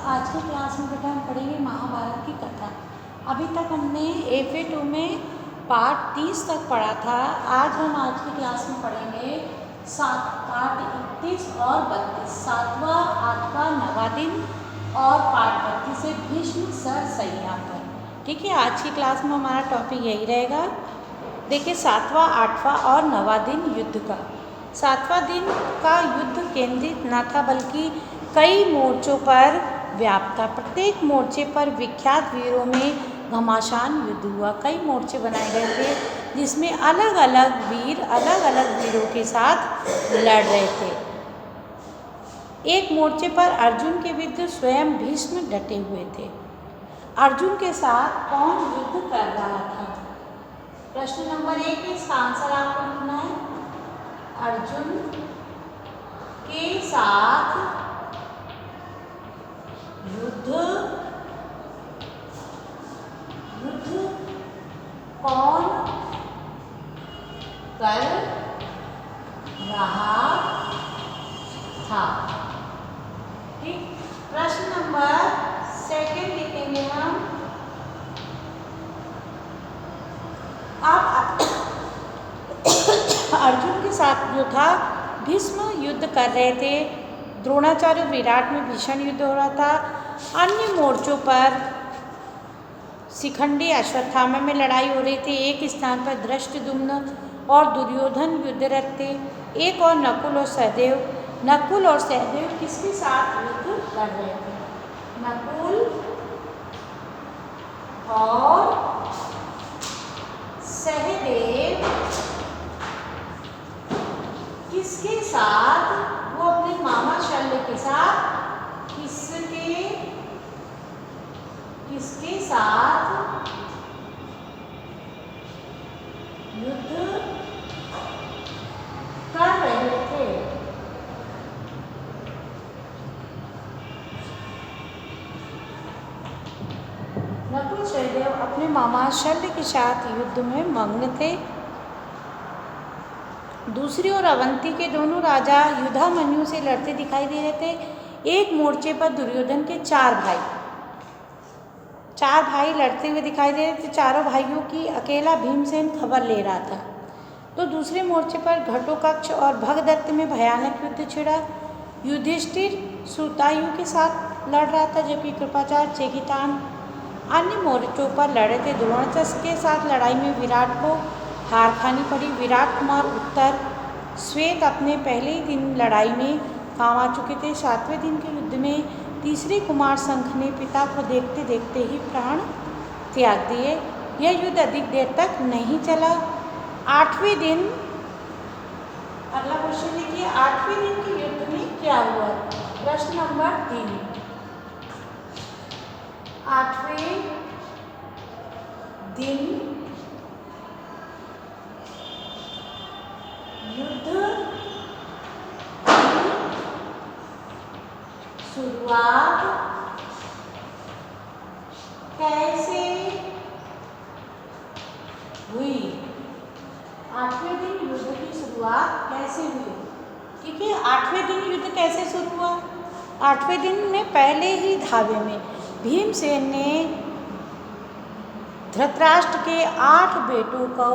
आज की क्लास में बेटा हम पढ़ेंगे महाभारत की कथा। अभी तक हमने FA2 में पार्ट 30 तक पढ़ा था। आज की क्लास में पढ़ेंगे पार्ट 31 और 32, 7वां 8वां 9वां दिन और पार्ट 32 से भीष्म सरसैया पर। ठीक है, आज की क्लास में हमारा टॉपिक यही रहेगा। देखिए 7वां 8वां और 9वां दिन युद्ध का। 7वां दिन का युद्ध केंद्रित न था बल्कि कई मोर्चों पर व्याप्त था। प्रत्येक मोर्चे पर विख्यात वीरों में घमासान युद्ध हुआ। कई मोर्चे बनाए गए थे जिसमें अलग अलग वीरों के साथ लड़ रहे थे। एक मोर्चे पर अर्जुन के विरुद्ध स्वयं भीष्म डटे हुए थे। अर्जुन के साथ कौन युद्ध कर रहा था? प्रश्न नंबर 1 इसका आंसर आपको लिखना है। अर्जुन के साथ युद्ध कौन कर रहा था? ठीक। प्रश्न नंबर 2 लिखेंगे हम। अब अर्जुन के साथ जो था भीष्म युद्ध कर रहे थे। द्रोणाचार्य विराट में भीषण युद्ध हो रहा था। अन्य मोर्चों पर शिखंडी अश्वत्थामा में लड़ाई हो रही थी। एक स्थान पर धृष्टद्युम्न और दुर्योधन युद्धरत थे। एक और नकुल और सहदेव किसके साथ युद्ध लड़ रहे थे? नकुल और सहदेव किसके साथ? वो अपने मामा शल्य के साथ किसके साथ युद्ध कर रहे थे? नकुल सहदेव अपने मामा शल्य के साथ युद्ध में मग्न थे। दूसरी ओर अवंती के दोनों राजा युधामन्यु से लड़ते दिखाई दे रहे थे। एक मोर्चे पर दुर्योधन के चार भाई लड़ते हुए दिखाई दे रहे थे। चारों भाइयों की अकेला भीमसेन खबर ले रहा था। तो दूसरे मोर्चे पर घटोत्कच और भगदत्त में भयानक युद्ध छिड़ा। युधिष्ठिर सुतायु के साथ लड़ रहा था जबकि कृपाचार्य चेकितान अन्य मोर्चों पर लड़े थे। द्रोणाचार्य के साथ लड़ाई में विराट को हार खानी पड़ी। विराट कुमार उत्तर श्वेत अपने पहले ही दिन लड़ाई में काम आ चुके थे। 7वें दिन के युद्ध में तीसरे कुमार शंख ने पिता को देखते देखते ही प्राण त्याग दिए। यह युद्ध अधिक देर तक नहीं चला। 8वें दिन, अगला क्वेश्चन देखिए, 8वें दिन के युद्ध में क्या हुआ? प्रश्न नंबर 3। 8वें दिन युद्ध शुरुआत कैसे हुई? 8वें दिन युद्ध की शुरुआत कैसे हुई? ठीक है, 8वें दिन युद्ध कैसे शुरू हुआ? 8वें दिन में पहले ही धावे में भीमसेन ने धृतराष्ट्र के 8 बेटों को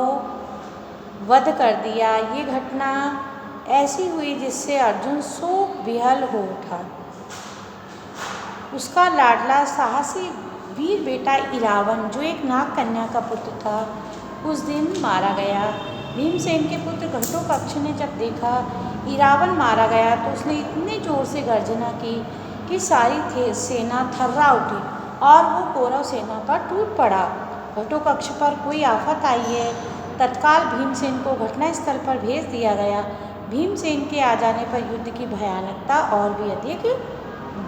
वध कर दिया। ये घटना ऐसी हुई जिससे अर्जुन शोक विहल हो उठा। उसका लाडला साहसी वीर बेटा इरावन, जो एक नाग कन्या का पुत्र था, उस दिन मारा गया। भीमसेन के पुत्र घटोत्कच ने जब देखा इरावन मारा गया तो उसने इतने जोर से गर्जना की कि सारी सेना थर्रा उठी और वो कौरव सेना पर टूट पड़ा। घटोत्कच पर कोई आफत आई है। तत्काल भीमसेन को घटनास्थल पर भेज दिया गया। भीमसेन के आ जाने पर युद्ध की भयानकता और भी अधिक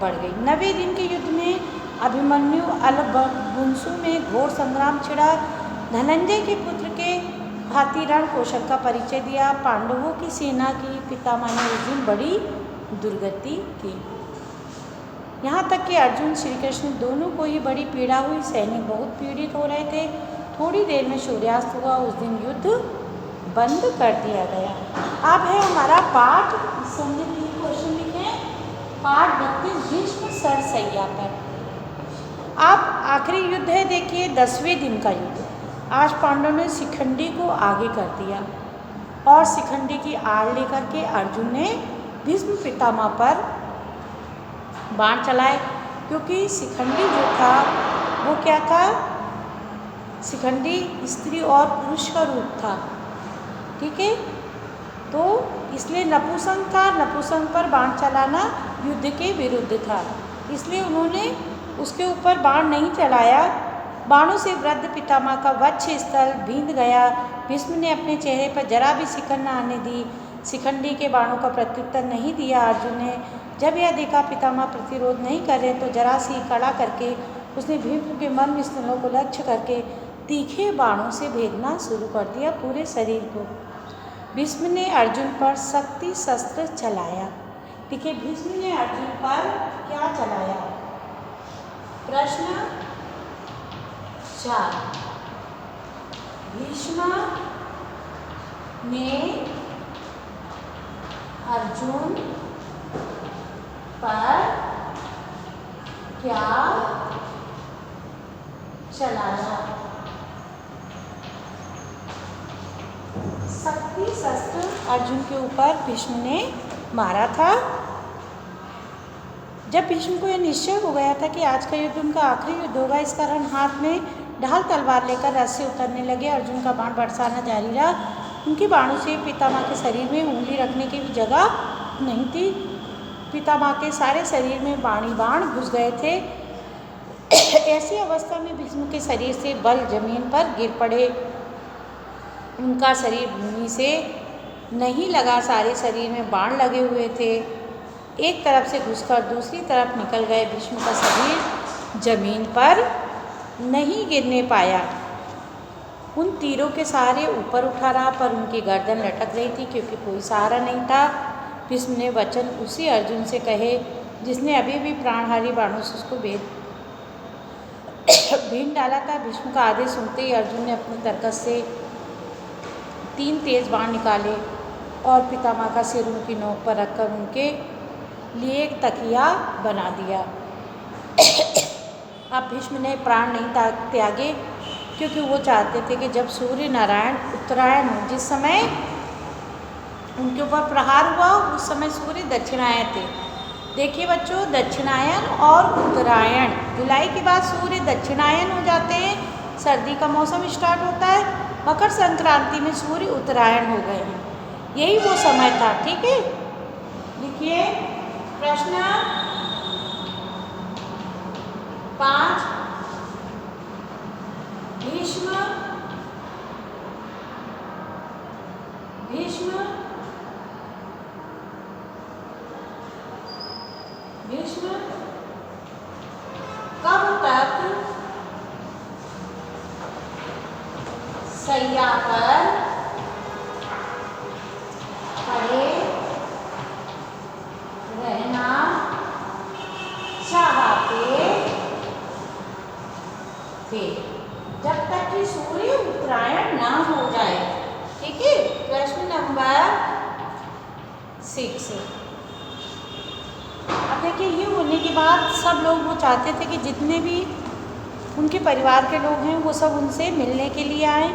बढ़ गई। 9वें दिन के युद्ध में अभिमन्यु अलबुनसु में घोर संग्राम छिड़ा। धनंजय के पुत्र के हाथी रण कौशल का परिचय दिया। पांडवों की सेना की पितामह ने उस दिन बड़ी दुर्गति की। यहाँ तक कि अर्जुन श्री कृष्ण दोनों को ही बड़ी पीड़ा हुई। सैनिक बहुत पीड़ित हो रहे थे। थोड़ी देर में सूर्यास्त हुआ। उस दिन युद्ध बंद कर दिया गया। अब है हमारा पाठ। समझे 3 क्वेश्चन लिखे। पाठ 32 भीष्म सरसैया पर। अब आखिरी युद्ध है, देखिए 10वें दिन का युद्ध। आज पांडवों ने शिखंडी को आगे कर दिया और शिखंडी की आड़ लेकर के अर्जुन ने भीष्म पितामह पर बाण चलाए, क्योंकि शिखंडी जो था वो क्या था, शिखंडी स्त्री और पुरुष का रूप था, ठीक है। तो इसलिए नपुंसक था, नपुंसक पर बाण चलाना युद्ध के विरुद्ध था, इसलिए उन्होंने उसके ऊपर बाण नहीं चलाया। बाणों से वृद्ध पितामह का वक्ष स्थल भींग गया। भीष्म ने अपने चेहरे पर जरा भी सिकन न आने दी। शिखंडी के बाणों का प्रत्युत्तर नहीं दिया अर्जुन ने। जब यह देखा पितामह प्रतिरोध नहीं कर रहे, तो जरा सी कड़ा करके उसने भीष्म के मर्म स्थलों को लक्ष्य करके तीखे बाणों से भेदना शुरू कर दिया पूरे शरीर को। भीष्म ने अर्जुन पर शक्ति शस्त्र चलाया। देखिए भीष्म ने अर्जुन पर क्या चलाया। प्रश्न 4, भीष्म ने अर्जुन पर क्या चलाया। शक्ति शस्त्र अर्जुन के ऊपर भीष्म ने मारा था। जब भीष्म को यह निश्चय हो गया था कि आज का युद्ध उनका आखिरी युद्ध होगा, इस कारण हाथ में ढाल तलवार लेकर रथ से उतरने लगे। अर्जुन का बाण बरसाना जारी रहा। उनके बाणों से पितामह के शरीर में उंगली रखने की भी जगह नहीं थी। पितामह के सारे शरीर में बाणी बाण घुस गए थे। ऐसी अवस्था में भीष्म के शरीर से बल जमीन पर गिर पड़े। उनका शरीर भूमि से नहीं लगा, सारे शरीर में बाण लगे हुए थे। एक तरफ से घुसकर दूसरी तरफ निकल गए। भीष्म का शरीर जमीन पर नहीं गिरने पाया। उन तीरों के सहारे ऊपर उठा रहा, पर उनकी गर्दन लटक रही थी, क्योंकि कोई सहारा नहीं था। भीष्म ने वचन उसी अर्जुन से कहे जिसने अभी भी प्राणहारी बाणों से उसको भीन डाला था। भीष्म का आदेश सुनते ही अर्जुन ने अपनी तरकस से 3 तेज बाण निकाले और पितामह का सिर उनकी नोक पर रखकर उनके लिए एक तकिया बना दिया। अब भीष्म ने प्राण नहीं त्यागे, क्योंकि वो चाहते थे कि जब सूर्य नारायण उत्तरायण हो, जिस समय उनके ऊपर प्रहार हुआ उस समय सूर्य दक्षिणायन थे। देखिए बच्चों, दक्षिणायन और उत्तरायण, जुलाई के बाद सूर्य दक्षिणायन हो जाते हैं, सर्दी का मौसम स्टार्ट होता है। मकर संक्रांति में सूर्य उत्तरायण हो गए हैं, यही वो समय था, ठीक है। लिखिए प्रश्न 5, भीष्म कब तक सैया पर खड़े रहना चाहते थे, जब तक कि सूर्य उत्तरायण ना हो जाए, ठीक है। प्रश्न नंबर 6। अब देखिए, ये होने के बाद सब लोग वो चाहते थे कि जितने भी उनके परिवार के लोग हैं वो सब उनसे मिलने के लिए आए।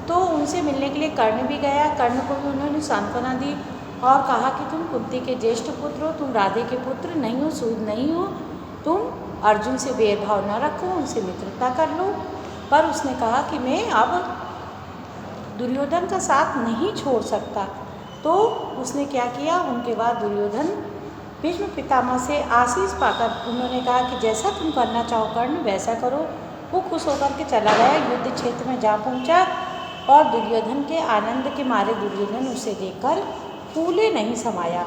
तो उनसे मिलने के लिए कर्ण भी गया। कर्ण को भी उन्होंने सांत्वना दी और कहा कि तुम कुंती के ज्येष्ठ पुत्र हो, तुम राधे के पुत्र नहीं हो, सूद नहीं हो, तुम अर्जुन से भेदभाव न रखो, उनसे मित्रता कर लो। पर उसने कहा कि मैं अब दुर्योधन का साथ नहीं छोड़ सकता। तो उसने क्या किया, उनके बाद दुर्योधन भीष्म पितामह से आशीष पाकर उन्होंने कहा कि जैसा तुम करना चाहो कर्ण वैसा करो। वो खुश होकर के चला गया, युद्ध क्षेत्र में जा पहुंचा और दुर्योधन के आनंद के मारे दुर्योधन उसे देखकर फूले नहीं समाया।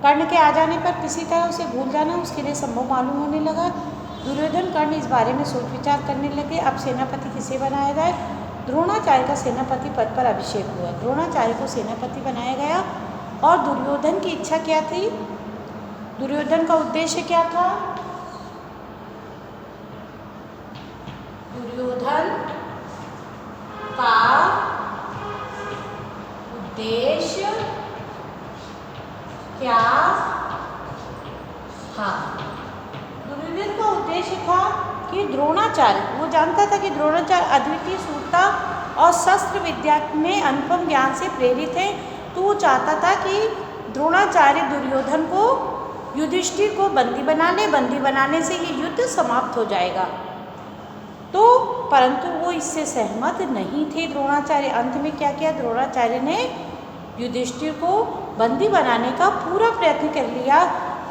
कर्ण के आ जाने पर किसी तरह उसे भूल जाना उसके लिए संभव मालूम होने लगा। दुर्योधन कर्ण इस बारे में सोच विचार करने लगे, अब सेनापति किसे बनाया जाए। द्रोणाचार्य का सेनापति पद पर अभिषेक हुआ। द्रोणाचार्य को सेनापति बनाया गया। और दुर्योधन की इच्छा क्या थी, दुर्योधन का उद्देश्य क्या था, दुर्योधन का उद्देश्य क्या हाँ, दुर्योधन का उद्देश्य था कि द्रोणाचार्य, वो जानता था कि द्रोणाचार्य अद्वितीय शूरता और शस्त्र विद्या में अनुपम ज्ञान से प्रेरित है, तो वो चाहता था कि द्रोणाचार्य दुर्योधन को, युधिष्ठिर को बंदी बना ले, बंदी बनाने से ये युद्ध समाप्त हो जाएगा। तो परंतु वो इससे सहमत नहीं थे द्रोणाचार्य। अंत में क्या किया, द्रोणाचार्य ने युधिष्ठिर को बंदी बनाने का पूरा प्रयत्न कर लिया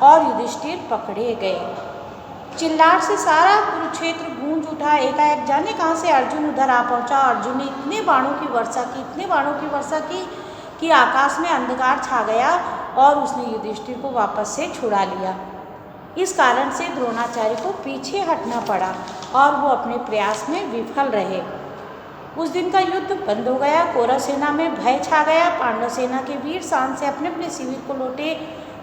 और युधिष्ठिर पकड़े गए। चिल्लाट से सारा कुरुक्षेत्र गूंज उठा। एकाएक जाने कहाँ से अर्जुन उधर आ पहुँचा। अर्जुन ने इतने बाणों की वर्षा की, इतने बाणों की वर्षा की कि आकाश में अंधकार छा गया और उसने युधिष्ठिर को वापस से छुड़ा लिया। इस कारण से द्रोणाचार्य को पीछे हटना पड़ा और वो अपने प्रयास में विफल रहे। उस दिन का युद्ध बंद हो गया। कौरव सेना में भय छा गया। पांडव सेना के वीर शान से अपने अपने शिविर को लौटे।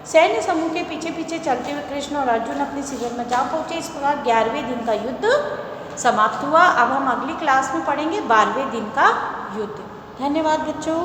सैन्य समूह के पीछे पीछे चलते हुए कृष्ण और अर्जुन अपने शिविर में जा पहुँचे। इस प्रकार 11वें दिन का युद्ध समाप्त हुआ। अब हम अगली क्लास में पढ़ेंगे 12वें दिन का युद्ध। धन्यवाद बच्चों।